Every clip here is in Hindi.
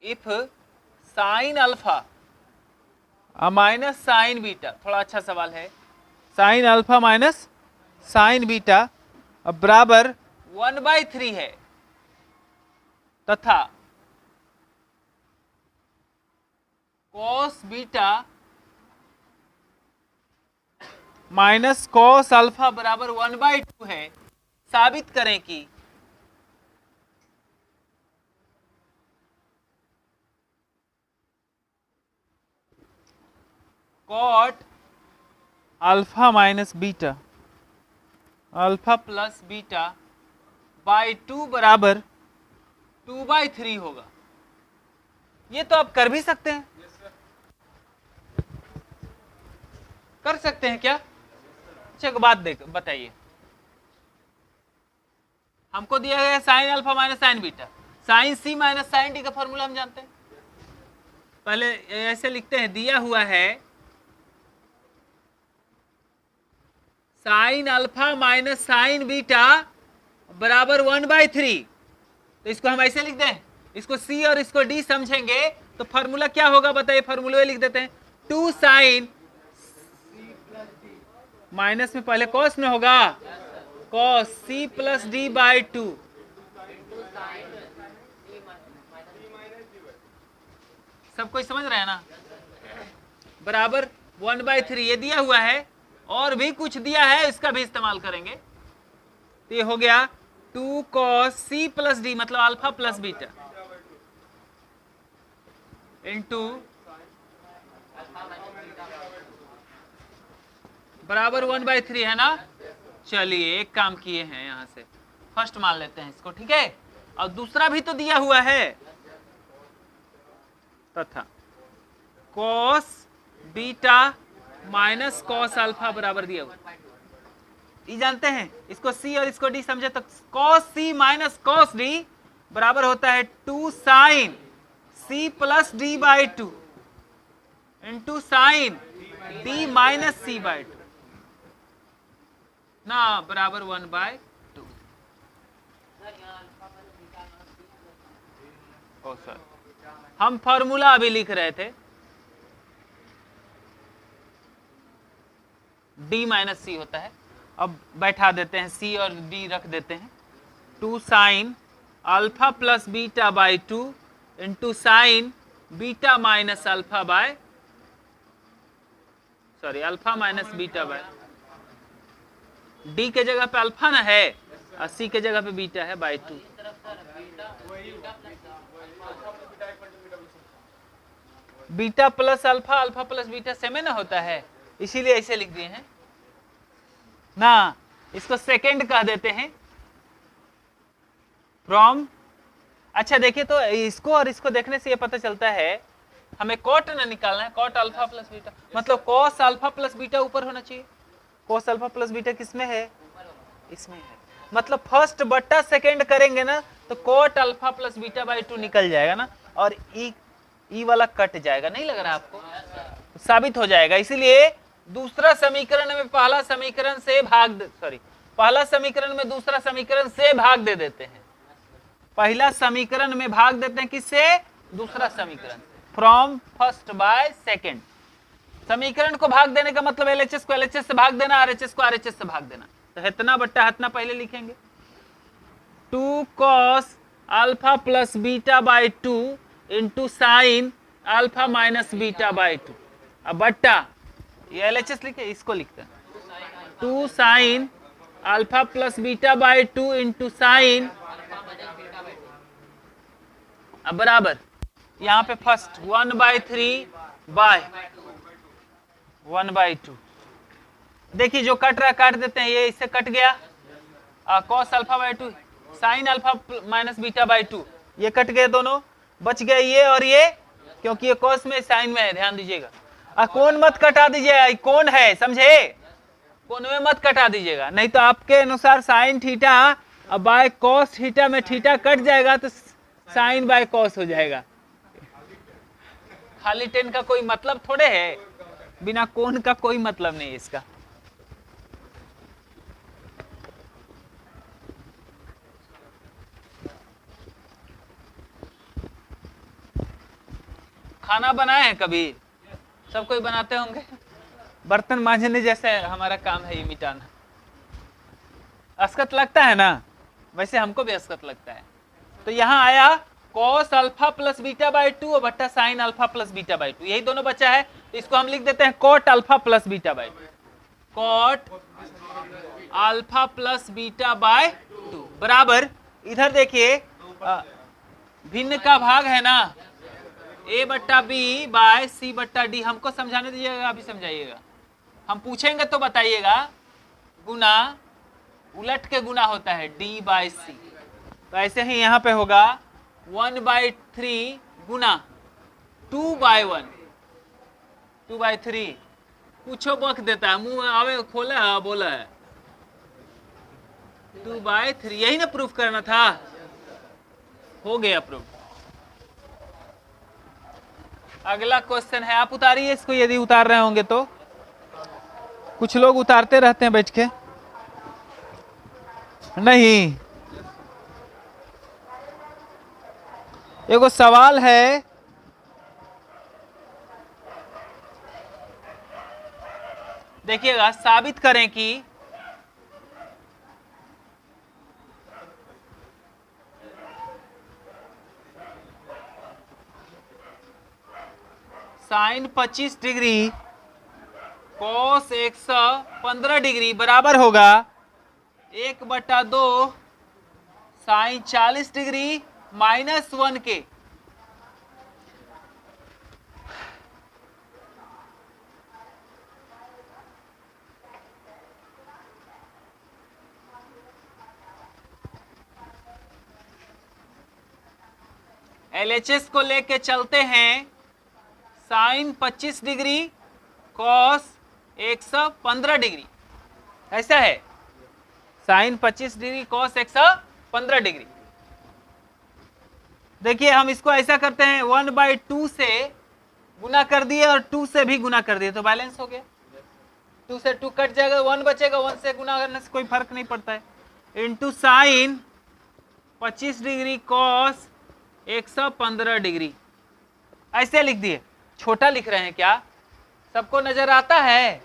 If sine alpha minus sine beta, थोड़ा अच्छा सवाल है, sine alpha minus sine beta बराबर 1/3 है, तथा cos beta minus cos alpha बराबर 1/2 है, साबित करें कि cot alpha minus beta alpha plus beta by 2 बराबर 2/3 होगा। ये तो आप कर भी सकते हैं। कर सकते हैं क्या? अच्छा एक बात देख बताइए, हमको दिया गया sine alpha minus sine beta, sine C minus sine D का फॉर्मूला हम जानते हैं। पहले ऐसे लिखते हैं, दिया हुआ है sine alpha minus sine beta बराबर 1/3, तो इसको हम ऐसे लिख दें, इसको सी और इसको डी समझेंगे तो फॉर्मूला क्या होगा बताइए, फॉर्मूला लिख देते हैं 2 साइन माइनस में पहले कॉस में होगा cos c plus d by 2, सब कोई समझ रहे हैं ना, बराबर 1/3। ये दिया हुआ है, और भी कुछ दिया है इसका भी इस्तेमाल करेंगे, तो ये हो गया 2 cos c प्लस डी मतलब अल्फा प्लस बीटा इंटू बराबर 1/3 है ना। चलिए एक काम किए हैं, यहां से फर्स्ट मान लेते हैं इसको, ठीक है, और दूसरा भी तो दिया हुआ है, तथा cos beta minus cos alpha बराबर दिया हुआ, ये जानते हैं, इसको सी और इसको डी समझे तो cos c minus cos d बराबर होता है 2 sine c plus d by 2 into sine d minus c by 2 ना बराबर 1/2। ओ सर, हम फॉर्मूला अभी लिख रहे थे, डी माइनस सी होता है, अब बैठा देते हैं, सी और डी रख देते हैं, 2 sine alpha plus beta by 2 into sign beta minus alpha by alpha minus beta by, D के जगह पे अल्फा ना है और सी के जगह पे बीटा है by 2। Beta plus alpha, alpha plus beta same ना होता है, इसीलिए ऐसे लिख दिए हैं ना। इसको सेकेंड कह देते हैं फ्रॉम, अच्छा देखिए तो इसको और इसको देखने से ये पता चलता है हमें कॉट ना निकालना है, कॉट अल्फा प्लस बीटा मतलब कॉस अल्फा प्लस बीटा ऊपर होना चाहिए, कॉस अल्फा प्लस बीटा किसमें है, इसमें है, मतलब फर्स्ट बट्टा सेकेंड करेंगे ना तो cot alpha plus beta by 2 निकल जाएगा ना, और ई वाला कट जाएगा, नहीं लग रहा आपको, साबित हो जाएगा। इसीलिए दूसरा समीकरण में पहला समीकरण से पहला समीकरण में दूसरा समीकरण से भाग दे देते हैं, पहला समीकरण में भाग देते हैं किससे, दूसरा समीकरण, फ्रॉम फर्स्ट बाय सेकेंड। समीकरण को भाग देने का मतलब एलएचएस को एलएचएस से भाग देना, आरएचएस को आरएचएस से भाग देना, तो इतना बट्टा हतना पहले लिखेंगे 2 cos alpha plus beta by 2 into sign alpha minus beta by 2, अब बट्टा ये एलएचएस लिखे, इसको लिखते हैं 2 sine alpha plus beta by 2 into sign, अब बराबर यहाँ पे फर्स्ट 1/3 बाय 1/2, देखिए जो कट रहा काट देते हैं, ये इससे कट गया, cos alpha by 2 sign alpha minus beta by 2, ये कट गए दोनों, बच गए ये और ये, क्योंकि ये cos में साइन में है, ध्यान दीजिएगा, कोण मत कटा दीजिएगा, कौन है समझे, कोण में मत कटा दीजिएगा, नहीं तो आपके अनुसार साइन थीटा अब बाय cos थीटा में थीटा कट जाएगा तो साइन बाय cos हो जाएगा, खाली टेन का कोई मतलब थोड़े है, बिना कोण का कोई मतलब नहीं इसका। खाना बनाए हैं कभी? सब कोई बनाते होंगे। बर्तन मांजने जैसे हमारा काम है ये मिटाना। असकत लगता है ना, वैसे हमको भी असकत लगता है। तो यहाँ आया cos alpha plus beta by 2 बट्टा sine alpha plus beta by 2, यही दोनों बचा है। तो इसको हम लिख देते हैं cot alpha plus beta by 2, cot alpha plus beta by 2 बराबर, इधर देखिए भिन्न का भाग है ना, a बट्टा बी बाय सी बट्टा डी। हमको समझाने दीजिएगा, अभी समझाइएगा, हम पूछेंगे तो बताइएगा। गुना, उलट के गुना होता है डी बाई सी। तो ऐसे ही यहाँ पे होगा 1/3 गुना 2/1, 2/3 पूछो बक देता है, मुंह आवे खोला है बोला है 2/3, यही ना प्रूफ करना था, हो गया प्रूफ। अगला क्वेश्चन है, आप उतारिए इसको यदि उतार रहे होंगे तो। कुछ लोग उतारते रहते हैं बैठ के, नहीं। एगो सवाल है, देखिएगा, साबित करें कि साइन 25 डिग्री कॉस 115 डिग्री बराबर होगा 1/2 साइन 40 डिग्री -1 के। LHS को लेके चलते हैं, साइन 25 डिग्री कॉस 115 डिग्री, ऐसा है, साइन 25 डिग्री कॉस 115 डिग्री। देखिए हम इसको ऐसा करते हैं, 1/2 से गुना कर दिए और 2 से भी गुना कर दिए तो बैलेंस हो गया। 2 से 2 कट जाएगा, 1 बचेगा, 1 से गुना करने से कोई फर्क नहीं पड़ता है। Into sine 25 degree cos 115 degree, ऐसे लिख दिए। छोटा लिख रहे हैं क्या? सबको नजर आता है?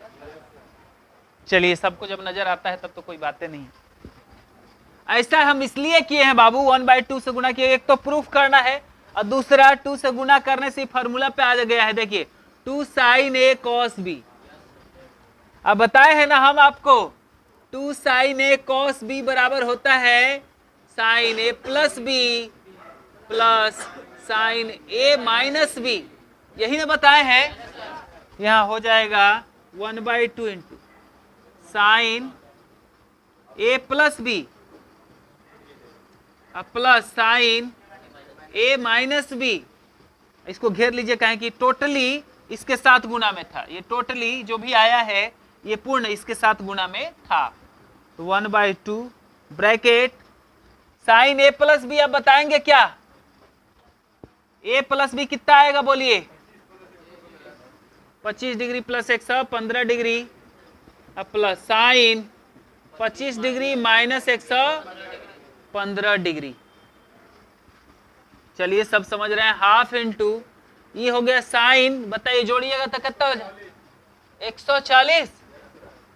चलिए, सबको जब नजर आता है तब तो कोई बातें नहीं। ऐसा हम इसलिए किए हैं बाबू, 1/2 से गुना किए, एक तो प्रूफ करना है और दूसरा 2 से गुना करने से फार्मूला पे आ गया है। देखिए 2 साइन ए कॉस बी, अब बताए हैं ना हम आपको, 2 साइन ए कॉस बी बराबर होता है साइन ए प्लस बी प्लस साइन ए माइनस बी, यही ना बताए हैं। यहां हो जाएगा 1/2 इंटू साइन ए प्लस बी प्लस साइन ए माइनस बी। इसको घेर लीजिए, कहें कि टोटली इसके साथ गुना में था, ये टोटली जो भी आया है ये पूर्ण इसके साथ गुना में था। तो 1/2 ब्रैकेट साइन ए प्लस बी। अब बताएंगे क्या, ए प्लस बी कितना आएगा बोलिए? 25 degree plus 115 degree plus sign 25 degree minus 115 degree. चलिए सब समझ रहे हैं, हाफ इंटू ये हो गया साइन, बताइए जोड़िएगा तो कितना हो जाए? 140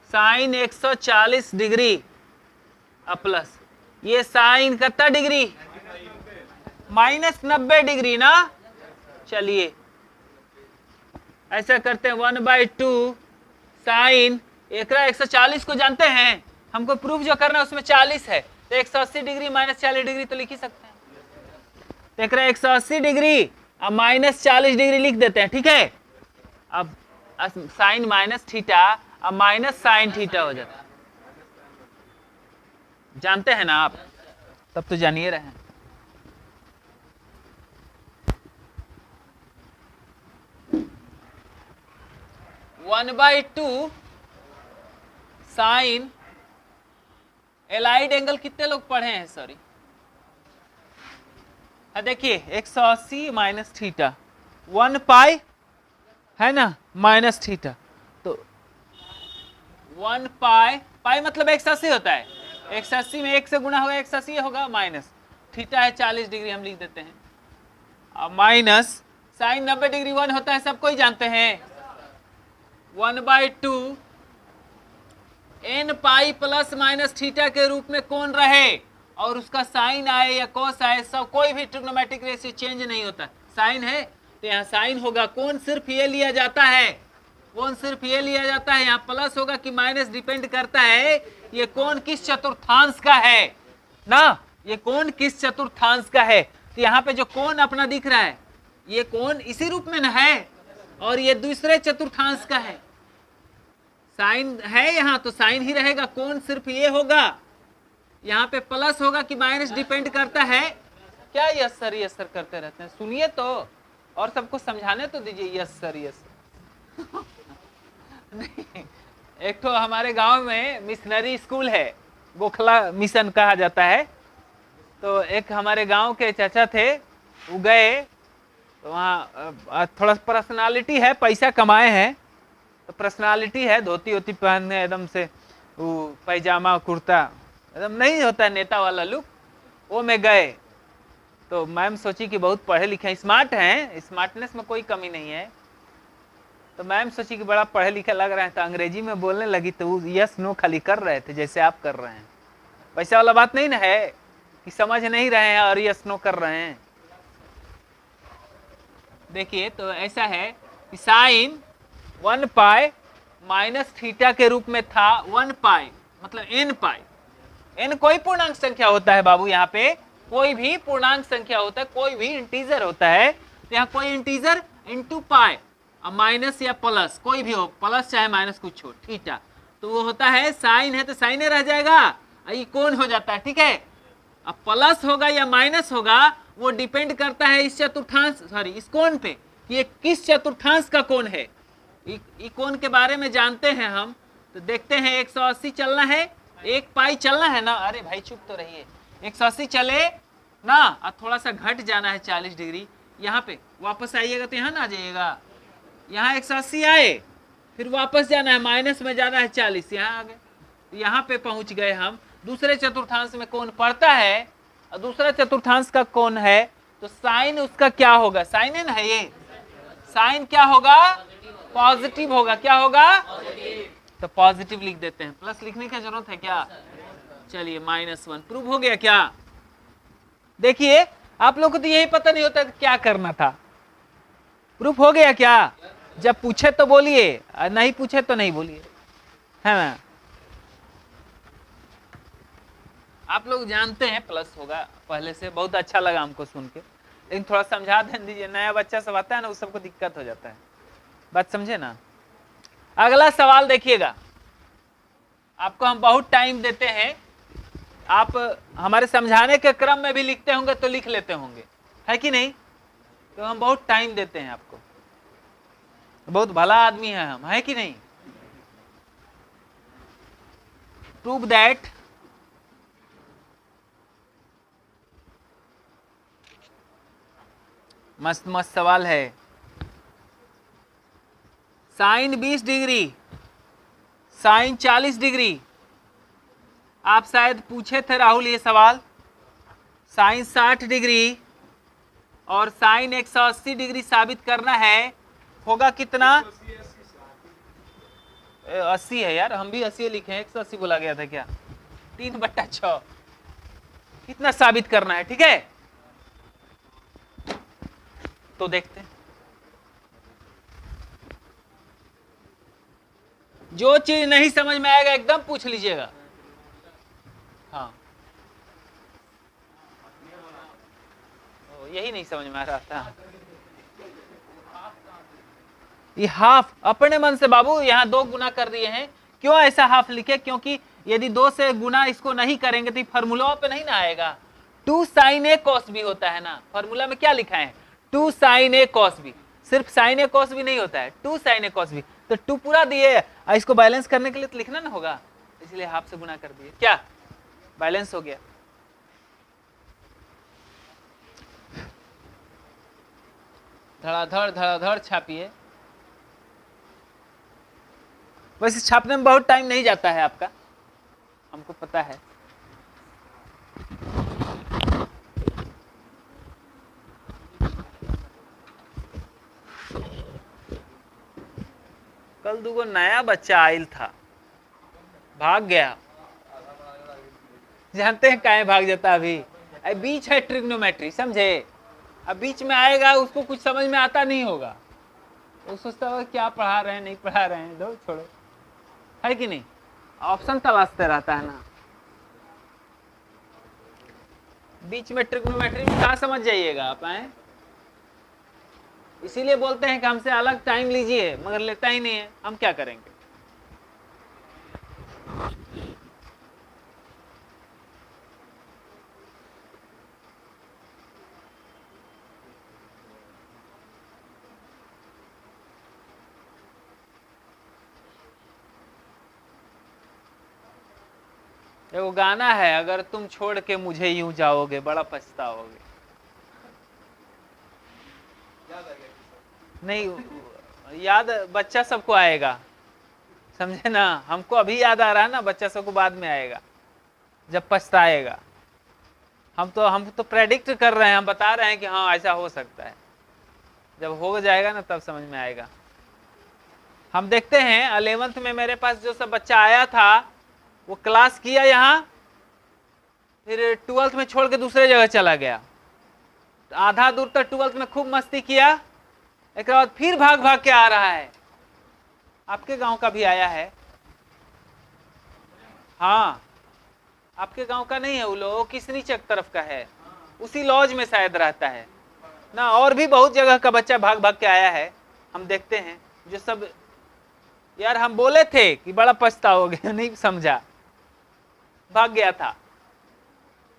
साइन 140 डिग्री प्लस ये साइन कितना डिग्री? -90 डिग्री ना। चलिए ऐसा करते हैं, 1/2 साइन 140 को जानते हैं, हमको प्रूफ जो करना है उसमें 40 है, तो 180 डिग्री -40 डिग्री तो लिख ही सकते हैं। तो 180 डिग्री अब -40 डिग्री लिख देते हैं, ठीक है। अब साइन माइनस थीटा अब माइनस साइन थीटा हो जाता है, जानते हैं ना आप, तब तो जानिए रहे हैं। One by two sine allied angle कितने लोग पढ़े हैं? सॉरी, देखिए 180 माइनस थीटा 1 पाई है ना माइनस थीटा, तो 1 पाई, पाई मतलब 180 होता है, 180 में 1 से गुना होगा 180 होगा, माइनस थीटा है 40 डिग्री हम लिख देते हैं, माइनस साइन 90 डिग्री 1 होता है, सब कोई जानते हैं। 1/2 n pi plus minus theta के रूप में कौन रहे और उसका साइन आए या कॉस आए, सब कोई भी ट्रिग्नोमेट्रिक रेशियो चेंज नहीं होता। साइन है तो यहाँ साइन होगा, कौन सिर्फ ये लिया जाता है, कौन सिर्फ ये लिया जाता है, यहाँ प्लस होगा कि माइनस डिपेंड करता है ये कौन किस चतुर्थांश का है ना, ये कौन किस चतुर्थांश का है। तो यहाँ पे जो कौन अपना दिख रहा है ये कौन इसी रूप में न है और ये दूसरे चतुर्थांश का है। साइन है यहाँ तो साइन ही रहेगा, कौन सिर्फ ये होगा, यहाँ पे प्लस होगा कि माइनस डिपेंड करता है। क्या यस सर करते रहते हैं, सुनिए तो और सबको समझाने तो दीजिए यस सर नहीं, एक तो हमारे गांव में मिशनरी स्कूल है, गोखला मिशन कहा जाता है। तो एक हमारे गांव के चाचा थे, वो गए तो वहाँ थोड़ा पर्सनालिटी है, पैसा कमाए हैं तो पर्सनालिटी है, धोती होती पहनने एकदम से, वो पैजामा कुर्ता एकदम नहीं होता नेता वाला लुक, वो में गए तो मैम सोची कि बहुत पढ़े लिखे स्मार्ट हैं, स्मार्टनेस में कोई कमी नहीं है। तो मैम सोची कि बड़ा पढ़े लिखे लग रहे हैं, तो अंग्रेजी में बोलने लगी तो वो यस नो खाली कर रहे थे जैसे आप कर रहे हैं। पैसा वाला बात नहीं ना है कि समझ नहीं रहे हैं और यस नो कर रहे हैं। देखिए तो ऐसा है कि साइन 1 पाई माइनस थीटा के रूप में था, 1 पाई मतलब n पाई, n कोई पूर्णांक संख्या होता है बाबू, यहाँ पे कोई भी पूर्णांक संख्या होता है, कोई भी इंटीजर होता है, तो यहाँ कोई इंटीजर इनटू पाई, अब माइनस या प्लस कोई भी हो, प्लस चाहे माइनस कुछ हो, थीटा, तो वो होता है साइन है तो साइन रह जाएगा, ये कौन हो जाता है, ठीक है। अब प्लस होगा या माइनस होगा वो डिपेंड करता है इस चतुर्थांश सॉरी इस कोण पे, ये किस चतुर्थांश का कोण है। ये कोण के बारे में जानते हैं हम, तो देखते हैं 180 चलना है, 1 पाई चलना है ना, अरे भाई चुप तो रहिए, 180 चले ना, और थोड़ा सा घट जाना है 40 डिग्री, यहाँ पे वापस आइएगा तो यहाँ ना आ जाइएगा, यहाँ 180 आए फिर वापस जाना है, माइनस में जाना है 40, यहाँ आ गए, यहाँ पे पहुंच गए हम। दूसरे चतुर्थांश में कोण पड़ता है और दूसरा चतुर्थांश का कोण है, तो साइन उसका क्या होगा, साइन है ना, ये साइन क्या होगा, पॉजिटिव होगा, क्या होगा तो पॉजिटिव लिख देते हैं, प्लस लिखने की जरूरत है क्या, चलिए -1 प्रूव हो गया क्या। देखिए आप लोग को तो यही पता नहीं होता क्या करना था, प्रूफ हो गया क्या, जब पूछे तो बोलिए, नहीं पूछे तो नहीं बोलिए, है ना। आप लोग जानते हैं प्लस होगा पहले से, बहुत अच्छा लगा हमको सुन के, लेकिन थोड़ा समझा दें दीजिए, नया बच्चा सब आता है ना, उस सबको दिक्कत हो जाता है, बात समझे ना। अगला सवाल देखिएगा, आपको हम बहुत टाइम देते हैं, आप हमारे समझाने के क्रम में भी लिखते होंगे तो लिख लेते होंगे, है कि नहीं, तो हम बहुत टाइम देते हैं आपको, बहुत भला आदमी है हम, है कि नहीं। प्रूव दैट मस्त मस्त सवाल है। साइन 20 डिग्री, साइन 40 डिग्री, आप शायद पूछे थे राहुल ये सवाल, साइन 60 डिग्री और साइन 180 डिग्री साबित करना है, होगा कितना, 80 है यार, हम भी 80 लिखे हैं, 180 बोला गया था क्या, 3/6, कितना साबित करना है, ठीक है। तो देखते हैं, जो चीज नहीं समझ में आएगा एकदम पूछ लीजिएगा, हाँ यही नहीं समझ में आ रहा था, ये हाफ अपने मन से बाबू यहाँ 2 गुना कर दिए हैं, क्यों ऐसा हाफ लिखे, क्योंकि यदि 2 से गुना इसको नहीं करेंगे तो फॉर्मूला पे नहीं ना आएगा। 2 sin a cos b होता है ना, फॉर्मूला में क्या लिखा है, 2 sin a cos b, सिर्फ sin a cos b नहीं होता है, 2 sin a cos b, तो 2 पूरा दिए, इसको बैलेंस करने के लिए तो लिखना ना होगा, इसलिए हाफ से गुना कर दिए, क्या बैलेंस हो गया। धड़ाधड़ छापिए, वैसे छापने में बहुत टाइम नहीं जाता है आपका, हमको पता है। कल दूगो नया बच्चा आयल था, भाग गया। जानते हैं काहे भाग जाता? अभी बीच है ट्रिग्नोमेट्री, समझे? अब बीच में आएगा, उसको कुछ समझ में आता नहीं होगा, वो सोचता होगा क्या पढ़ा रहे हैं नहीं पढ़ा रहे हैं, दो छोड़ो, है कि नहीं? ऑप्शन तलाशते रहता है ना। बीच में ट्रिग्नोमेट्री में कहाँ समझ जाइएगा आप? आए इसीलिए बोलते हैं कि हमसे अलग टाइम लीजिए, मगर लेता ही नहीं है, हम क्या करेंगे? वो गाना है, अगर तुम छोड़ के मुझे यूं जाओगे बड़ा पछताओगे। नहीं याद, बच्चा सबको आएगा, समझे ना? हमको अभी याद आ रहा है ना, बच्चा सबको बाद में आएगा जब पछताएगा। हम तो प्रेडिक्ट कर रहे हैं, हम बता रहे हैं कि हाँ ऐसा हो सकता है। जब हो जाएगा ना तब समझ में आएगा। हम देखते हैं 11th में मेरे पास जो सब बच्चा आया था वो क्लास किया यहाँ, फिर 12th में छोड़ के दूसरे जगह चला गया, आधा दूर तक 12th में खूब मस्ती किया, एक बाद फिर भाग भाग के आ रहा है। आपके गांव का भी आया है? हाँ, आपके गांव का नहीं है वो लोग, किसनी चक तरफ का है, उसी लॉज में शायद रहता है ना। और भी बहुत जगह का बच्चा भाग भाग के आया है, हम देखते हैं। जो सब यार हम बोले थे कि बड़ा पछताओगे, नहीं समझा, भाग गया था।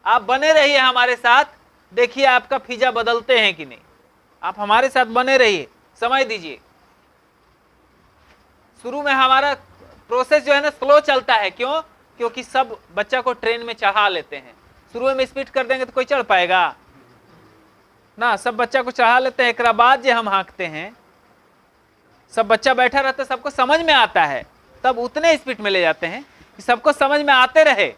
आप बने रहिए हमारे साथ, देखिए आपका फिजा बदलते हैं कि नहीं। आप हमारे साथ बने रहिए, समय दीजिए। शुरू में हमारा प्रोसेस जो है ना स्लो चलता है, क्यों? क्योंकि सब बच्चा को ट्रेन में चढ़ा लेते हैं। शुरू में स्पीड कर देंगे तो कोई चढ़ पाएगा ना, सब बच्चा को चढ़ा लेते हैं। एक बाद जो हम हाँकते हैं, सब बच्चा बैठा रहता है, सबको समझ में आता है, तब उतने स्पीड में ले जाते हैं कि सबको समझ में आते रहे।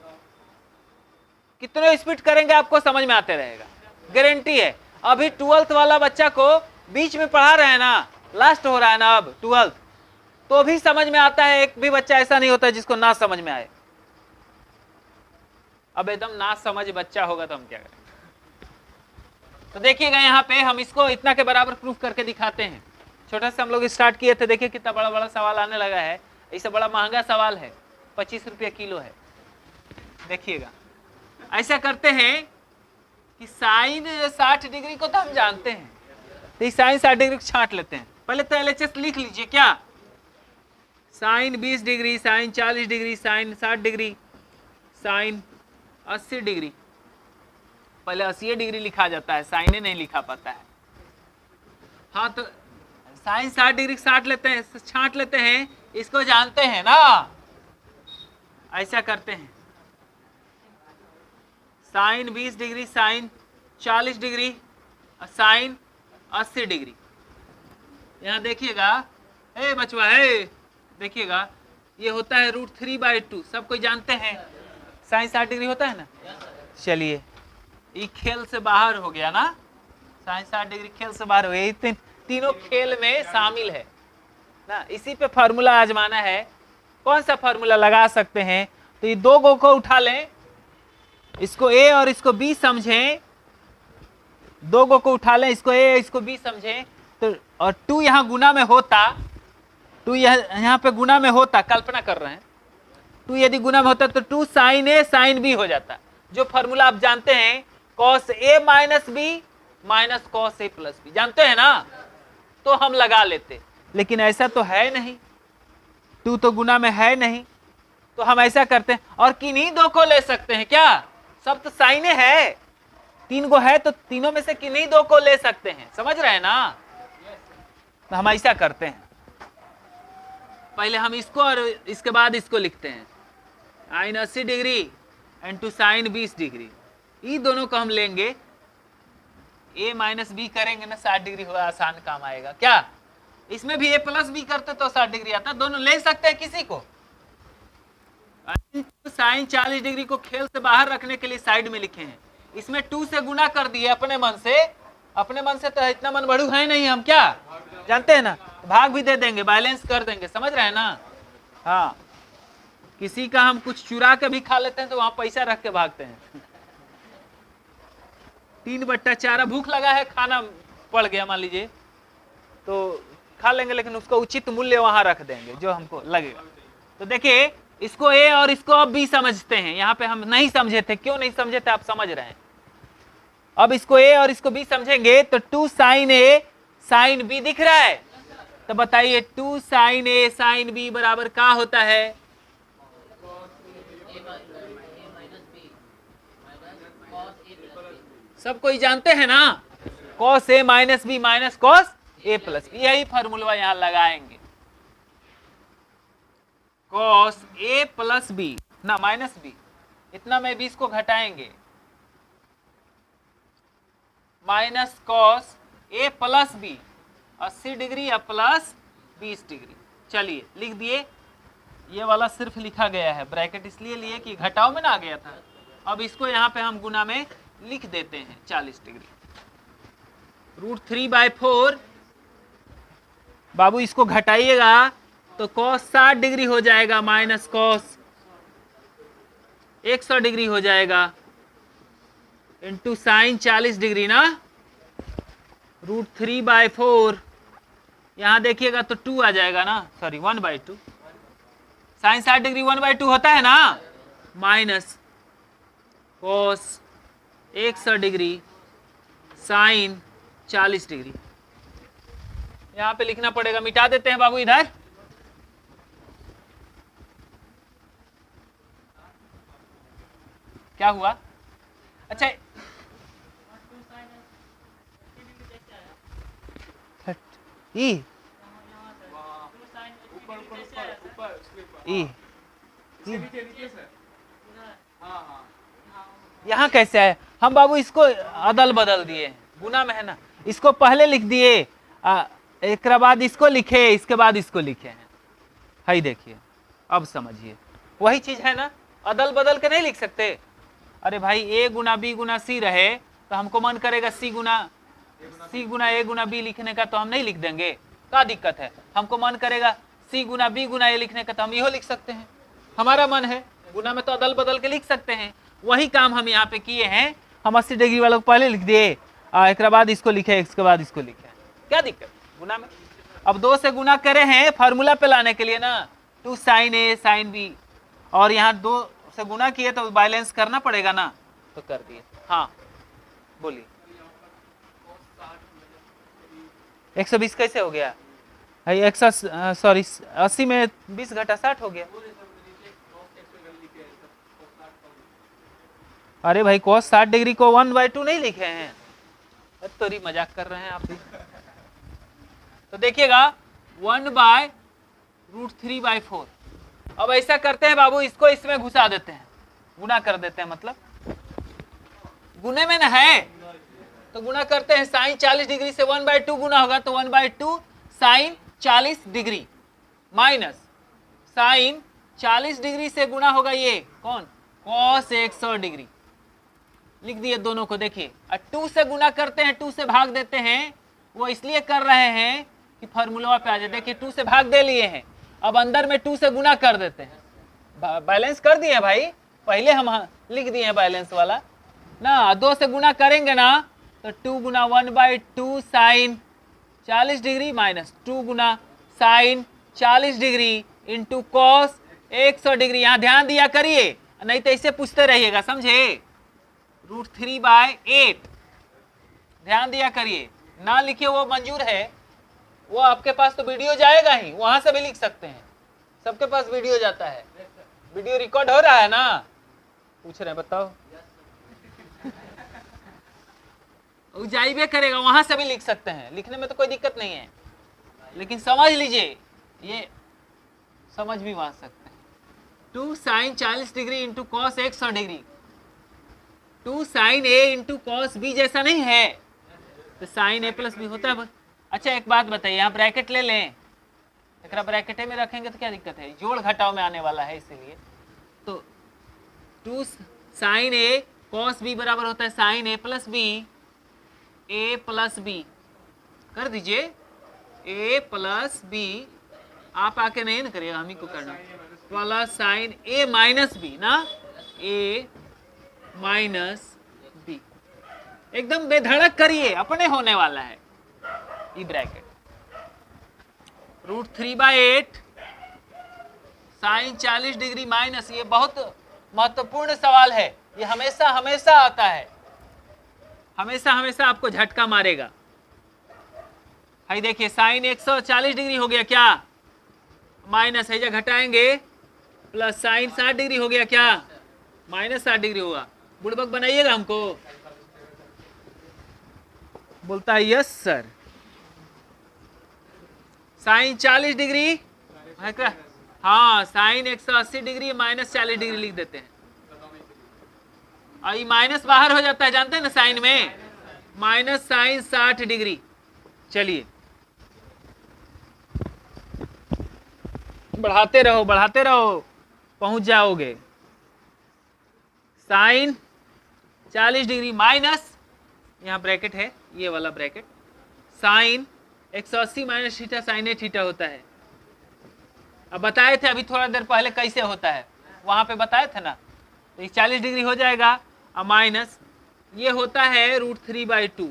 कितने स्पीड करेंगे आपको समझ में आते रहेगा, गारंटी है। अभी 12th वाला बच्चा को बीच में पढ़ा रहे हैं ना, लास्ट हो रहा है ना अब 12th, तो भी समझ में आता है। एक भी बच्चा ऐसा नहीं होता जिसको ना समझ में आए। अब एकदम ना समझ बच्चा होगा तो हम क्या करेंगे? तो देखिएगा यहाँ पे हम इसको इतना के बराबर प्रूफ करके दिखाते हैं। छोटा से हम लोग स्टार्ट किए थे, देखिए कितना बड़ा बड़ा सवाल आने लगा है। इससे बड़ा महंगा सवाल है, 25 रुपये किलो है। देखिएगा ऐसा करते हैं कि साइन 60 डिग्री को तो हम जानते हैं, तो इस साइन 60 डिग्री को छांट लेते हैं। पहले तो LHS लिख लीजिए, क्या? Sine 20 degree, sine 40 degree, sine 60 degree, sine 80 degree. पहले 80 डिग्री लिखा जाता है, साइने नहीं लिखा पाता है। हाँ, तो साइन 60 डिग्री छांट लेते हैं, छांट लेते हैं, इसको जानते हैं ना। ऐसा करते हैं, sine 20 degree, sine 40 degree, sine 80 degree. यहाँ देखिएगा, हे बचवा है, देखिएगा ये होता है √3/2, सब कोई जानते हैं। साइन 60 डिग्री होता है ना। चलिए ये खेल से बाहर हो गया ना, साइन 60 डिग्री खेल से बाहर हो गया। ये तीनों खेल में शामिल है ना। इसी पे फार्मूला आजमाना है। कौन सा फार्मूला लगा सकते हैं? तो ये दो गो को उठा लें, इसको A और इसको B समझें। दो गो को उठा लें, इसको A इसको B समझें। तो और 2 यहाँ गुना में होता, 2 यहाँ पे गुना में होता, कल्पना कर रहे हैं, 2 यदि गुना में होता तो 2 साइन A साइन B हो जाता। जो फार्मूला आप जानते हैं, cos A - B minus cos A + B, जानते हैं ना, तो हम लगा लेते। लेकिन ऐसा तो है नहीं, 2 तो गुना में है नहीं, तो हम ऐसा करते हैं और किन्हीं दो को ले सकते हैं। क्या? सब तो साइने है, 3 गो है तो तीनों में से किन्हीं दो को ले सकते हैं। समझ रहे हैं ना? तो हम ऐसा करते हैं, पहले हम इसको और इसके बाद इसको लिखते हैं। Sine 80 degree and two sine 20 degree, ये दोनों को हम लेंगे, A - B करेंगे ना, 60 डिग्री हुआ, आसान काम आएगा। क्या? इसमें भी A + B करते तो 60 डिग्री आता। दोनों ले सकते हैं किसी को। साइन 40 डिग्री को खेल से बाहर रखने के लिए साइड में लिखे हैं। इसमें 2 से गुना कर दिए अपने मन से। अपने मन से तो इतना मन बढ़ू है नहीं हम, क्या जानते हैं ना। भाग भी दे देंगे, बैलेंस कर देंगे, समझ रहे हैं ना। हाँ, किसी का हम कुछ चुरा के भी खा लेते हैं तो वहां पैसा रख के भागते हैं। 3/4 भूख लगा है, खाना पड़ गया मान लीजिए, तो खा लेंगे, लेकिन उसका उचित मूल्य वहां रख देंगे जो हमको लगेगा। तो देखिए, इसको ए और इसको अब बी समझते हैं। यहाँ पे हम नहीं समझे थे, क्यों नहीं समझे थे आप समझ रहे हैं। अब इसको ए और इसको बी समझेंगे तो 2 sin ए sin बी दिख रहा है, तो बताइए 2 sin ए sin बी बराबर क्या होता है। सब कोई जानते हैं ना, cos a minus b minus cos a plus b, यही फॉर्मूला यहां लगाएंगे। cos a प्लस बी ना माइनस बी, इतना में 20 को घटाएंगे, minus cos a plus b 80 degree या प्लस 20 डिग्री। चलिए लिख दिए, ये वाला सिर्फ लिखा गया है, ब्रैकेट इसलिए लिए कि घटाव में ना आ गया था। अब इसको यहाँ पे हम गुना में लिख देते हैं 40 डिग्री। √3/4 बाबू इसको घटाइएगा तो cos 60 डिग्री हो जाएगा, माइनस cos 100 डिग्री हो जाएगा, इंटू साइन 40 डिग्री ना, √3/4 यहां देखिएगा तो 2 आ जाएगा ना, सॉरी 1/2, साइन 60 डिग्री 1/2 होता है ना, minus cos 100 degree sine 40 degree. यहां पे लिखना पड़ेगा, मिटा देते हैं बाबू इधर। क्या हुआ? अच्छा, ई यहाँ कैसे है? हम बाबू इसको अदल बदल दिए, गुना में है ना, इसको पहले लिख दिए, एक बाद इसको लिखे, इसके बाद इसको लिखे हैं। हाई देखिए, अब समझिए, वही चीज है ना, अदल बदल के नहीं लिख सकते। अरे भाई ए गुना बी गुना सी रहे तो हमको मन करेगा सी गुना ए गुना बी लिखने का, तो हम नहीं लिख देंगे, क्या दिक्कत है? हमको मन करेगा सी गुना बी गुना ए लिखने का, तो हम इहो लिख सकते हैं, हमारा मन है, गुना में तो अदल बदल के लिख सकते हैं। वही काम हम यहाँ पे किए हैं, हम 80 डिग्री वालों को पहले लिख दिए, एक बाद इसको लिखे, इसके बाद इसको लिखे, क्या दिक्कत गुना में? अब 2 से गुना करे हैं फार्मूला पे लाने के लिए ना, 2 sin a sin b, और यहाँ 2 से गुना किए तो बैलेंस करना पड़ेगा ना, तो कर दिए। हाँ बोलिए, 120 कैसे हो गया? 80 में 20 घटा 60 हो गया। अरे भाई cos 60 डिग्री को 1/2 नहीं लिखे हैं, तोरी मजाक कर रहे हैं आप भी। तो देखिएगा 1/√3/4। अब ऐसा करते हैं बाबू, इसको इसमें घुसा देते हैं, गुना कर देते हैं, मतलब गुने में ना है तो गुना करते हैं, साइन 40 डिग्री से 1/2 गुना होगा तो 1/2 sine 40 degree, minus sine 40 degree से गुना होगा ये कौन, cos 100 डिग्री। लिख दिए दोनों को, देखिए 2 से गुना करते हैं, 2 से भाग देते हैं, वो इसलिए कर रहे हैं कि फार्मूला पे आ जाए। देखिए 2 से भाग दे लिए हैं, अब अंदर में 2 से गुना कर देते हैं, बैलेंस कर दिए भाई, पहले हम लिख दिए बैलेंस वाला ना। 2 से गुना करेंगे ना तो 2 गुना 1/2 साइन 40 डिग्री माइनस 2 गुना sine 40 degree into cos 100 degree. यहाँ ध्यान दिया करिए, नहीं तो ऐसे पूछते रहिएगा, समझे? √3/8 ध्यान दिया करिए, ना लिखिए वो मंजूर है, वो आपके पास तो वीडियो जाएगा ही, वहां से भी लिख सकते हैं, सबके पास वीडियो जाता है, वीडियो रिकॉर्ड हो रहा है ना, पूछ रहे हैं बताओ। वो जाइए करेगा, वहां से भी लिख सकते हैं, लिखने में तो कोई दिक्कत नहीं है, लेकिन समझ लीजिए, ये समझ भी वहां सकते हैं। 2 sine 40 degree into cos 100 degree, 2 sine a into cos b जैसा नहीं है, तो साइन a प्लस बी होता है। अच्छा एक बात बताइए, यहाँ ब्रैकेट ले लें, एक ब्रैकेट में रखेंगे तो क्या दिक्कत है, जोड़ घटाव में आने वाला है, इसीलिए तो 2 साइन a cos b बराबर होता है sine a plus b, a plus b कर दीजिए, ए प्लस बी, आप आके नहीं ना करिएगा, हम ही को करना, प्लस साइन ए माइनस बी ना, ए माइनस बी, एकदम बेधड़क करिए, अपने होने वाला है। ई ब्रैकेट √3/8 साइन 40 डिग्री माइनस, ये बहुत महत्वपूर्ण सवाल है, ये हमेशा हमेशा आता है, हमेशा हमेशा आपको झटका मारेगा। भाई देखिए साइन 140 डिग्री हो गया क्या, माइनस है, घटाएंगे प्लस साइन 60 डिग्री हो गया क्या, माइनस 60 डिग्री होगा। बुड़बक बनाइएगा हमको, बोलता है यस सर। साइन 40 डिग्री है क्या, हाँ साइन 180 डिग्री माइनस 40 डिग्री लिख देते हैं, और ये माइनस बाहर हो जाता है, जानते हैं ना साइन में, माइनस साइन 60 डिग्री। चलिए बढ़ाते रहो बढ़ाते रहो, पहुंच जाओगे। साइन 40 डिग्री माइनस, यहाँ ब्रैकेट है, ये वाला bracket, sine 180 minus theta sine a theta होता है। अब बताए थे अभी थोड़ा देर पहले कैसे होता है, वहां पे बताए थे ना, तो ये 40 डिग्री हो जाएगा, और माइनस ये होता है √3/2।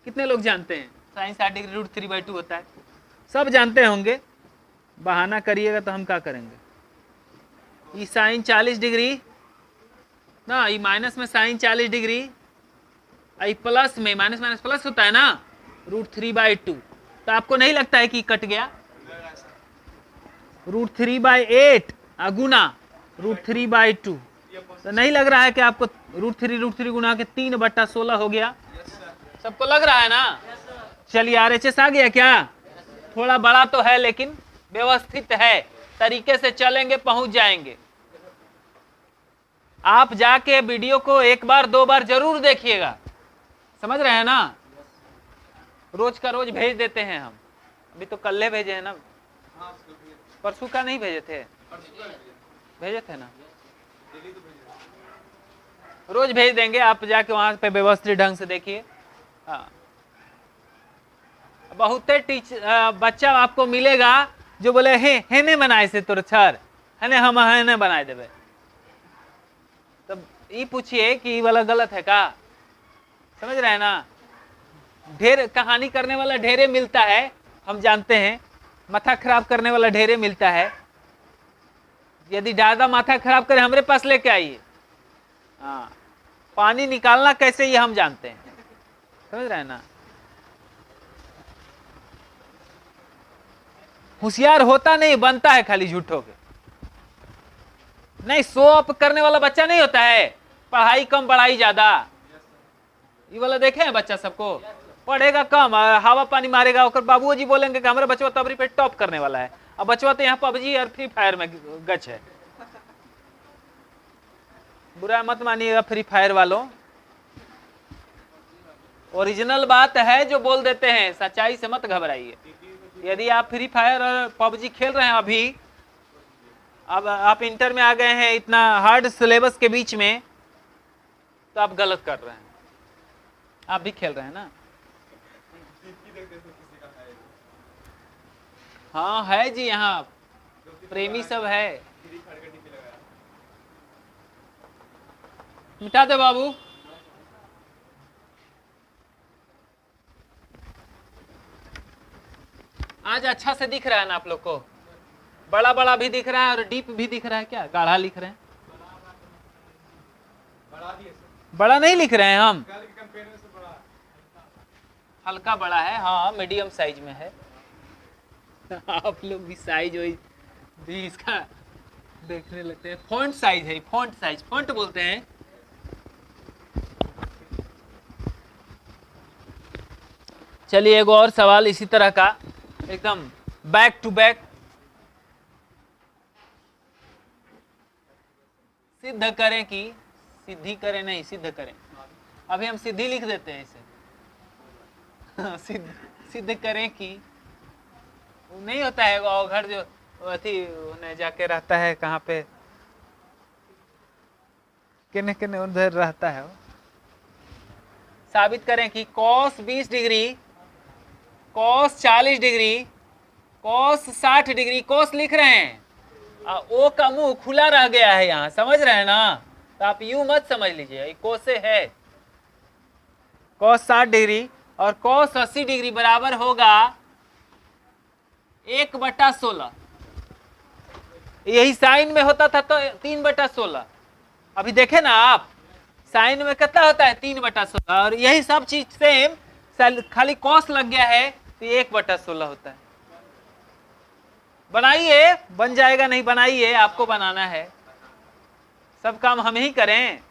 कितने लोग जानते हैं साइन 60 डिग्री √3/2 होता है, सब जानते होंगे, बहाना करिएगा तो हम क्या करेंगे। ये साइन 40 डिग्री ना, ये माइनस में साइन 40 डिग्री, आई प्लस में माइनस माइनस प्लस होता है ना, √3/2। तो आपको नहीं लगता है कि कट गया, √3/8 गुना √3/2, तो नहीं लग रहा है कि आपको √3 गुना के 3/16 हो गया, सबको लग रहा है ना। चलिए RHS आ गया क्या, थोड़ा बड़ा तो है लेकिन व्यवस्थित है, तरीके से चलेंगे पहुंच जाएंगे। आप जाके वीडियो को एक बार दो बार जरूर देखिएगा, समझ रहे हैं ना, रोज का रोज भेज देते हैं हम, अभी तो कल भेजे हैं ना, परसों का नहीं भेजे थे, भेजे थे ना, रोज भेज देंगे, आप जाके वहां पे व्यवस्थित ढंग से देखिए। हाँ, बहुते बच्चा आपको मिलेगा जो बोले हे ने बनाए से तोर छर है, हम ने बनाए देवे, तब ये पूछिए कि ये वाला गलत है का, समझ रहे हैं ना। ढेर कहानी करने वाला ढेरे मिलता है, हम जानते हैं, माथा खराब करने वाला ढेरे मिलता है, यदि ज्यादा माथा खराब करे हमारे पास लेके आइए। हाँ, पानी निकालना कैसे ये हम जानते हैं, समझ रहे हैं ना। होशियार होता नहीं, बनता है खाली झूठों के, नहीं शो अप करने वाला बच्चा नहीं होता है, पढ़ाई कम पढ़ाई ज्यादा, ये वाला देखे हैं बच्चा सबको, पढ़ेगा कम हवा पानी मारेगा, और बाबूजी बोलेंगे कि हमारा बच्चा तबरी पे टॉप करने वाला है, अब बच्चा तो यहाँ पबजी और फ्री फायर में गच है। बुरा मत मानिएगा फ्री फायर वालों, ओरिजिनल बात है जो बोल देते हैं, सच्चाई से मत घबराइए। यदि आप फ्री फायर और पबजी खेल रहे हैं अभी, अब आप इंटर में आ गए हैं इतना हार्ड सिलेबस के बीच में, तो आप गलत कर रहे हैं, आप भी खेल रहे हैं ना। हाँ है जी, यहाँ प्रेमी सब है, मिटा दे बाबू। आज अच्छा से दिख रहा है ना आप लोग को, बड़ा बड़ा भी दिख रहा है और डीप भी दिख रहा है, क्या गाढ़ा लिख रहे हैं, बड़ा नहीं लिख रहे हैं हम, हल्का बड़ा है, हाँ मीडियम साइज में है। आप लोग भी साइज भी इसका देखने लगते हैं, फॉन्ट साइज है, फॉन्ट साइज, फॉन्ट बोलते हैं। चलिए एगो और सवाल इसी तरह का, एकदम बैक टू बैक, सिद्ध करें कि सिद्धि करें, नहीं सिद्ध करें, अभी हम सिद्धि लिख देते हैं इसे। सिद्ध करें कि नहीं होता है वो घर जो अथी उन्हें जाके रहता है, कहाँ पे किन्ने किन्ने उधर रहता है वो। साबित करें कि cos 20 degree cos 40 degree, cos 60 degree, cos लिख रहे हैं, ओ का मुंह खुला रह गया है यहाँ, समझ रहे हैं ना? तो आप यू मत समझ लीजिए ये कोसे है। कॉस 60 डिग्री और कॉस 80 डिग्री बराबर होगा 1/16। यही साइन में होता था तो 3/16। अभी देखे ना आप, साइन में कितना होता है 3/16, और यही सब चीज सेम, खाली कॉस लग गया है तो 1/16 होता है। बनाइए, बन जाएगा, नहीं बनाइए, आपको बनाना है, सब काम हम ही करें।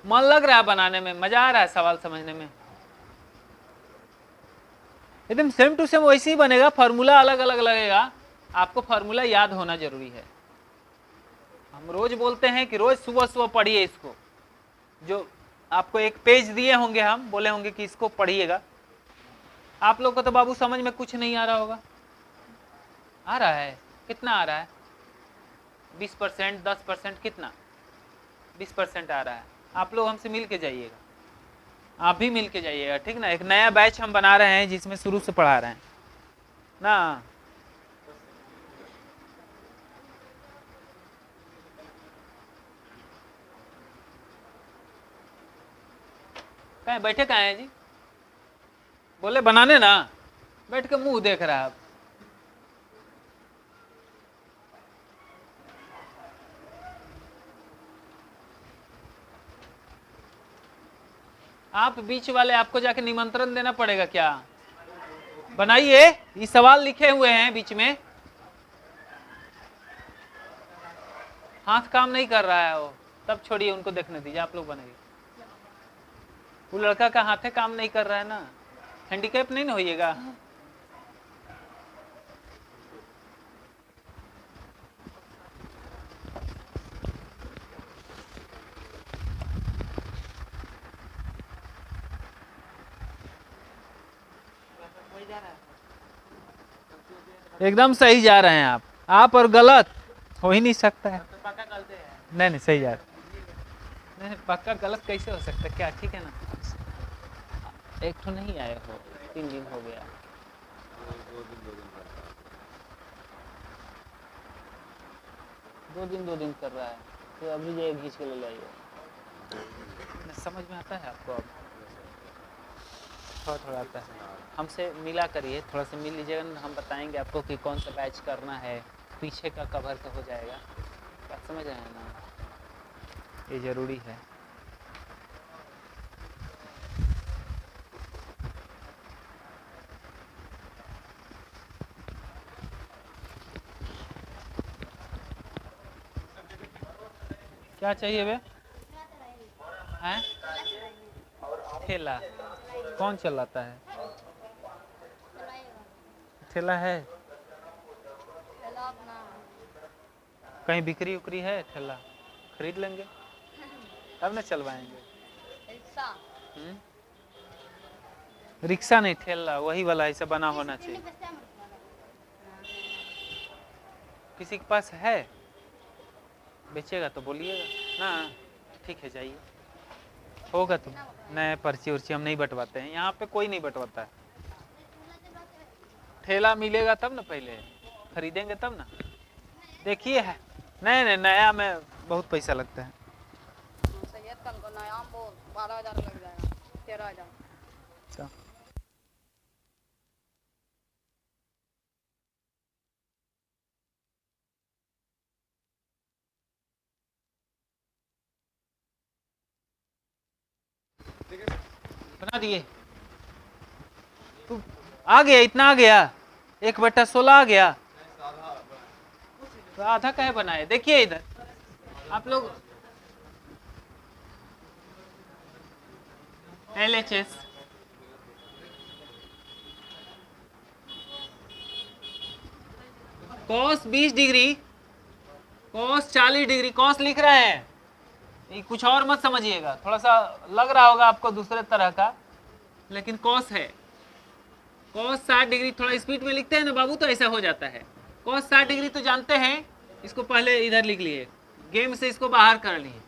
मन लग रहा है बनाने में, मजा आ रहा है सवाल समझने में, एकदम सेम टू सेम वैसे ही बनेगा, फॉर्मूला अलग अलग लगेगा, आपको फॉर्मूला याद होना जरूरी है। हम रोज बोलते हैं कि रोज सुबह सुबह पढ़िए इसको, जो आपको एक पेज दिए होंगे, हम बोले होंगे कि इसको पढ़िएगा। आप लोग को तो बाबू समझ में कुछ नहीं आ रहा होगा, आ रहा है? कितना आ रहा है? 20%, 10%, कितना? 20% आ रहा है। आप लोग हमसे मिल के जाइएगा, आप भी मिल के जाइएगा, ठीक ना? एक नया बैच हम बना रहे हैं जिसमें शुरू से पढ़ा रहे हैं ना। कहीं बैठे कहाँ हैं जी? बोले बनाने ना, बैठ के मुंह देख रहा है आप बीच वाले, आपको जाके निमंत्रण देना पड़ेगा क्या? बनाइए, ये सवाल लिखे हुए हैं बीच में, हाथ काम नहीं कर रहा है वो, तब छोड़िए, उनको देखने दीजिए, आप लोग बनाइए। वो लड़का का हाथे काम नहीं कर रहा है ना, हैंडीकैप नहीं ना होइएगा। एकदम सही जा रहे हैं आप और गलत हो ही नहीं सकता है। नहीं नहीं सही जा रहा है। नहीं पक्का गलत कैसे हो सकता है? क्या ठीक है ना? एक तो नहीं आए हो, 3 दिन हो गया। 2 दिन कर रहा है, तो अभी जाइए घींच के ले लाइए। समझ में आता है आपको? अब थोड़ा थोड़ा आता है। हमसे मिला करिए, थोड़ा सा मिल लीजिएगा ना, हम बताएंगे आपको कि कौन सा बैच करना है, पीछे का कवर तो हो जाएगा। बात समझ आए ना? ये ज़रूरी है। क्या चाहिए बे? हैं? ठेला कौन चलाता है? ठेला है? कहीं बिक्री उक्री है? ठेला खरीद लेंगे तब ना चलवाएंगे। रिक्शा नहीं, ठेला वही वाला ऐसा बना होना चाहिए। किसी के पास है बेचेगा तो बोलिएगा ना, ठीक है जाइए, होगा तो। नए पर्ची उर्ची हम नहीं बंटवाते हैं यहाँ पे, कोई नहीं बंटवाता है। ठेला मिलेगा तब ना, पहले खरीदेंगे तब ना। देखिए है नहीं, नया में बहुत पैसा लगता है। नया 12,000 लग जाएगा, 13,000। अच्छा बना दिए तो आ गया, इतना आ गया, 1/16 आ गया, तो आधा कहे बनाए। देखिए इधर आप लोग LHS cos 20 degree, cos 40 degree, cos लिख रहे हैं, ये कुछ और मत समझिएगा, थोड़ा सा लग रहा होगा आपको दूसरे तरह का, लेकिन cos है। cos 60 डिग्री, थोड़ा स्पीड में लिखते हैं ना बाबू तो ऐसा हो जाता है। cos 60 डिग्री तो जानते हैं, इसको पहले इधर लिख लिए, गेम से इसको बाहर कर लिए।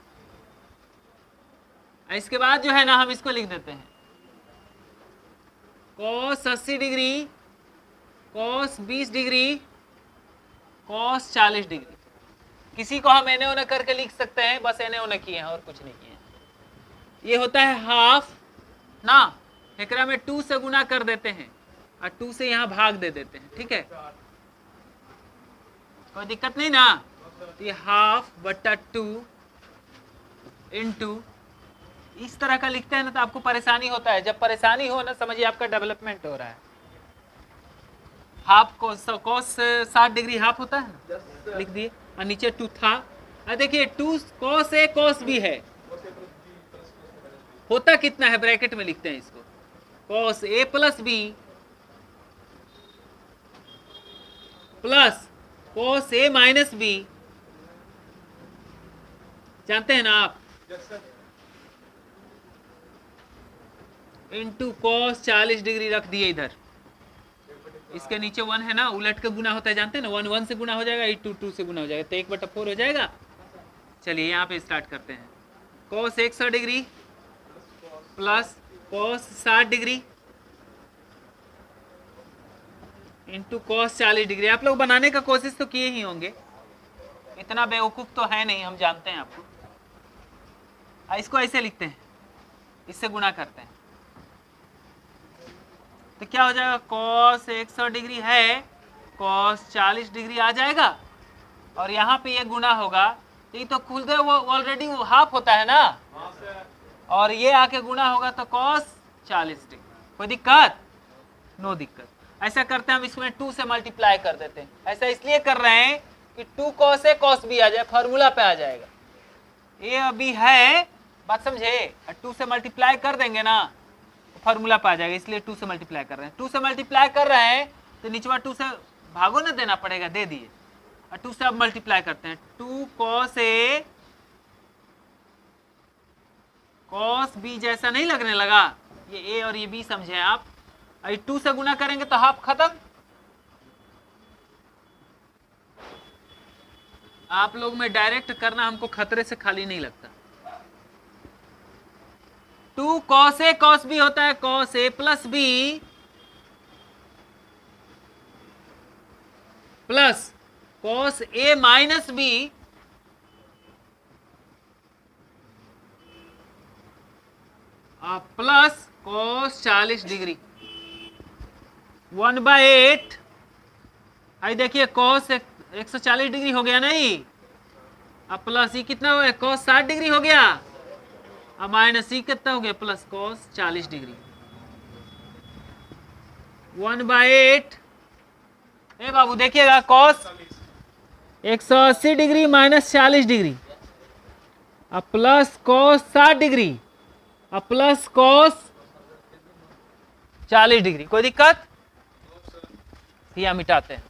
इसके बाद जो है ना हम इसको लिख देते हैं cos 80 degree, cos 20 degree, cos 40 degree. किसी को हम एने ओने करके लिख सकते हैं, बस एने ओने किए हैं और कुछ नहीं किए हैं। ये होता है हाफ ना, एकरा में 2 से गुना कर देते हैं और 2 से यहाँ भाग दे देते हैं, ठीक है, कोई दिक्कत नहीं ना। तो ये हाफ बट्टा 2 इंटू, इस तरह का लिखते हैं ना तो आपको परेशानी होता है। जब परेशानी हो ना समझिए आपका डेवलपमेंट हो रहा है। हाफ cos 60 डिग्री हाफ होता है ना, लिख दिए और नीचे 2 था। और देखिए 2 cos A cos B है, होता कितना है ब्रैकेट में लिखते हैं इसको, cos A plus B plus cos A minus B, जानते हैं ना आप, इंटू cos 40 डिग्री रख दिए इधर। इसके नीचे 1 है ना, उलट के गुना होता है, जानते हैं ना, 1 1 से गुना हो जाएगा, 8 2 2 से गुना हो जाएगा, तो 1/4 हो जाएगा। चलिए यहाँ पे स्टार्ट करते हैं। cos 100 degree plus cos 60 degree into cos 40 degree. आप लोग बनाने का कोशिश तो किए ही होंगे, इतना बेवकूफ़ तो है नहीं, हम जानते हैं आपको। इसको ऐसे लिखते हैं, इससे गुना करते हैं तो क्या हो जाएगा, cos 100 डिग्री है, cos 40 डिग्री आ जाएगा और यहाँ पे ये गुना होगा, तो ये तो खुल गए, वो ऑलरेडी वो हाफ होता है ना, और ये आके गुना होगा तो cos 40 डिग्री। कोई दिक्कत? नो दिक्कत। ऐसा करते हैं हम, इसमें 2 से मल्टीप्लाई कर देते हैं। ऐसा इसलिए कर रहे हैं कि 2 cos A cos B आ जाए, फार्मूला पे आ जाएगा। A और B है, बात समझे, 2 से मल्टीप्लाई कर देंगे ना तो फार्मूला पे आ जाएगा, इसलिए 2 से मल्टीप्लाई कर रहे हैं। 2 से मल्टीप्लाई कर रहे हैं तो निचवा 2 से भागो ना देना पड़ेगा, दे दिए, और 2 से अब मल्टीप्लाई करते हैं। 2 cos A cos B जैसा नहीं लगने लगा, ये A और ये B समझे आप। 2 से गुना करेंगे तो हाफ खत्म। आप लोग में डायरेक्ट करना हमको खतरे से खाली नहीं लगता। 2 cos A cos B होता है cos A plus B plus cos A minus B plus cos 40 degree 1/8। आई देखिए cos 140 डिग्री हो गया नहीं, अब प्लस ये कितना हो गया, cos 60 डिग्री हो गया, अब माइनस ई कितना हो गया, प्लस cos 40 डिग्री 1/8। ए बाबू देखिएगा, cos 180 डिग्री माइनस 40 डिग्री, अब प्लस cos 60 डिग्री, अब प्लस cos 40 डिग्री। कोई दिक्कत? या मिटाते हैं।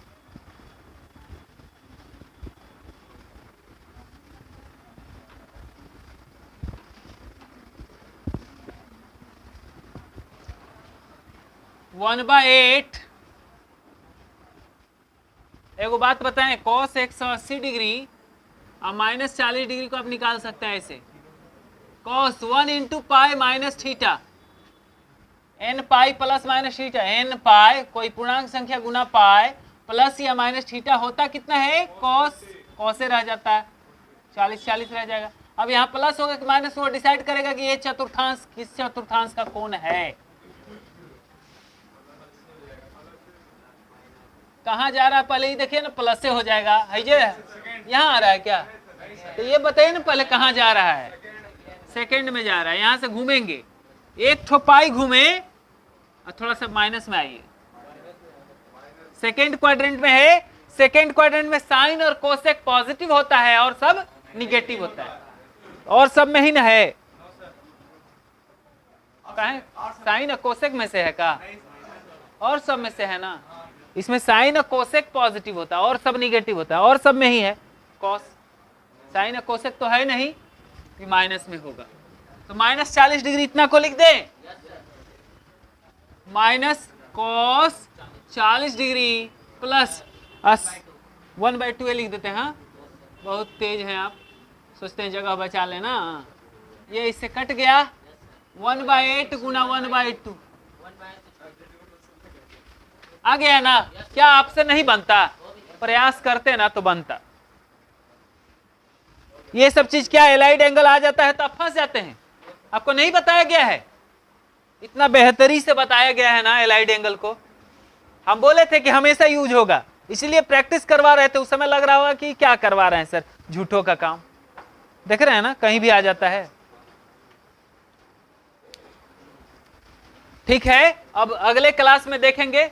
One by 8। एगो बात बताएं, cos 180 डिग्री और माइनस 40 डिग्री को आप निकाल सकते हैं ऐसे, cos 1 into pi minus theta, n pi plus minus theta, n पाई कोई पूर्णांक संख्या गुना पाई प्लस या माइनस थीटा होता कितना है, cos रह जाता है, 40 रह जाएगा। अब यहाँ प्लस होगा कि माइनस, वो डिसाइड करेगा कि ये चतुर्थांश किस चतुर्थांश का कोण है। कहाँ जा रहा है पहले ही देखिए ना, प्लस से हो जाएगा, है ये यहाँ आ रहा है क्या, तो ये बताइए ना पहले कहाँ जा रहा है, सेकंड में जा रहा है, यहाँ से घूमेंगे, एक ठो पाई घूमे और थोड़ा सा माइनस में आइए, सेकंड क्वाड्रेंट में है। सेकंड क्वाड्रेंट में साइन और कोसेक पॉजिटिव होता है और सब निगेटिव होता है, और सब में ही ना है, साइन और कोसेक में से है का, और सब में से है ना, इसमें साइन और कोसेक पॉजिटिव होता है और सब निगेटिव होता है, और सब में ही है कॉस, साइन और कोसेक तो है नहीं कि माइनस में होगा, तो माइनस 40 डिग्री इतना को लिख दें, माइनस cos 40 डिग्री प्लस 1/2 लिख देते हैं। हाँ, बहुत तेज हैं आप, सोचते हैं जगह बचा लेना। ये इससे कट गया 1/8 गुना 1/2 आ गया ना। क्या आपसे नहीं बनता? प्रयास करते ना तो बनता। ये सब चीज क्या एलाइड एंगल आ जाता है तो आप फंस जाते हैं। आपको नहीं बताया गया है, इतना बेहतरी से बताया गया है ना एलाइड एंगल को। हम बोले थे कि हमेशा यूज होगा, इसलिए प्रैक्टिस करवा रहे थे। उस समय लग रहा होगा कि क्या करवा रहे हैं सर, झूठों का काम। देख रहे हैं ना, कहीं भी आ जाता है। ठीक है, अब अगले क्लास में देखेंगे,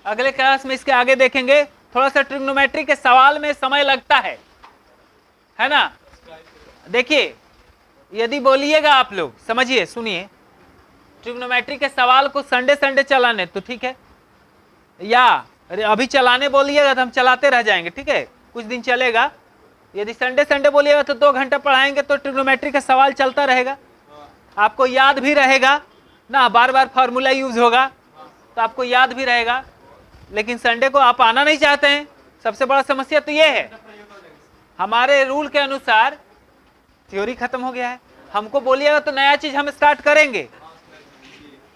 अगले क्लास में इसके आगे देखेंगे। थोड़ा सा ट्रिग्नोमेट्री के सवाल में समय लगता है ना। देखिए, यदि बोलिएगा आप लोग, समझिए, सुनिए, ट्रिग्नोमेट्री के सवाल को संडे संडे चलाने तो ठीक है, या अभी चलाने बोलिएगा तो हम चलाते रह जाएंगे। ठीक है, कुछ दिन चलेगा। यदि संडे संडे बोलिएगा तो 2 घंटे पढ़ाएंगे तो ट्रिग्नोमेट्री का सवाल चलता रहेगा, आपको याद भी रहेगा ना। बार बार फार्मूला यूज होगा तो आपको याद भी रहेगा। लेकिन संडे को आप आना नहीं चाहते हैं, सबसे बड़ा समस्या तो ये है। हमारे रूल के अनुसार थ्योरी खत्म हो गया है। हमको बोलिएगा तो नया चीज हम स्टार्ट करेंगे,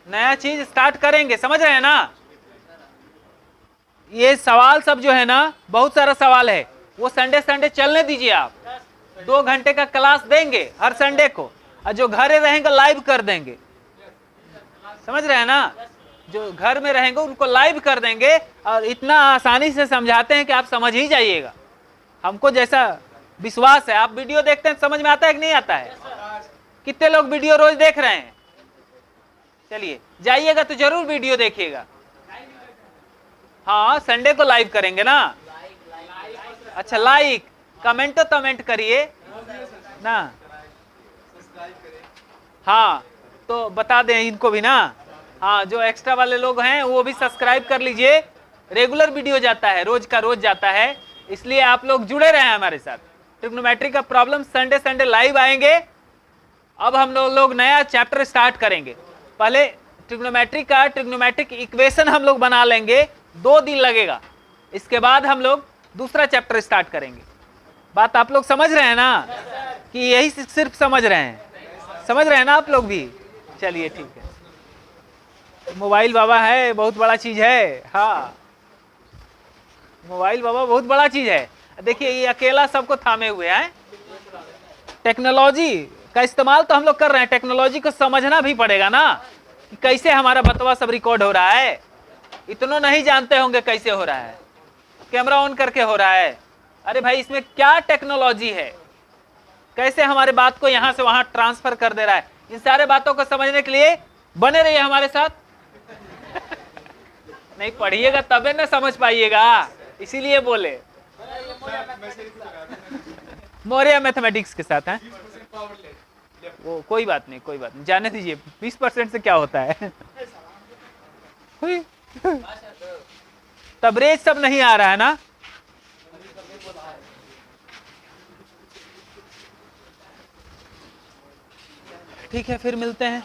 नया चीज स्टार्ट करेंगे, समझ रहे हैं ना। ये सवाल सब जो है ना, बहुत सारा सवाल है, वो संडे संडे चलने दीजिए। आप 2 घंटे का क्लास देंगे हर संडे को, और जो घरे रहेंगे लाइव कर देंगे, समझ रहे हैं ना। जो घर में रहेंगे उनको लाइव कर देंगे, और इतना आसानी से समझाते हैं कि आप समझ ही जाइएगा। हमको जैसा विश्वास है, आप वीडियो देखते हैं, समझ में आता है कि नहीं आता है? कितने लोग वीडियो रोज देख रहे हैं? चलिए, जाइएगा तो जरूर वीडियो देखिएगा। हाँ, संडे को लाइव करेंगे ना। अच्छा, लाइक कमेंट करिए ना। हाँ, तो बता दें इनको भी ना। हाँ, जो एक्स्ट्रा वाले लोग हैं वो भी सब्सक्राइब कर लीजिए। रेगुलर वीडियो जाता है, रोज का रोज जाता है, इसलिए आप लोग जुड़े रहे हमारे साथ। ट्रिग्नोमेट्री का प्रॉब्लम संडे संडे लाइव आएंगे। अब हम लोग नया चैप्टर स्टार्ट करेंगे। पहले ट्रिग्नोमेट्रिक इक्वेशन हम लोग बना लेंगे, 2 दिन लगेगा। इसके बाद हम लोग दूसरा चैप्टर स्टार्ट करेंगे। बात आप लोग समझ रहे हैं ना, कि यही सिर्फ समझ रहे हैं ना आप लोग भी? चलिए ठीक है। मोबाइल बाबा है, बहुत बड़ा चीज है। हाँ, मोबाइल बाबा बहुत बड़ा चीज है। देखिए, ये अकेला सबको थामे हुए हैं। टेक्नोलॉजी का इस्तेमाल तो हम लोग कर रहे हैं, टेक्नोलॉजी को समझना भी पड़ेगा ना, कि कैसे हमारा बतवा सब रिकॉर्ड हो रहा है। इतना नहीं जानते होंगे कैसे हो रहा है, कैमरा ऑन करके हो रहा है। अरे भाई, इसमें क्या टेक्नोलॉजी है, कैसे हमारे बात को यहां से वहां ट्रांसफर कर दे रहा है। इन सारे बातों को समझने के लिए बने रहिए हमारे साथ। नहीं पढ़िएगा तबे ना समझ पाइएगा, इसीलिए बोले। मौर्य मैथमेटिक्स के साथ हैं वो। कोई बात नहीं, जाने दीजिए। 20% से क्या होता है। तबरेज सब नहीं आ रहा है ना। ठीक है, फिर मिलते हैं।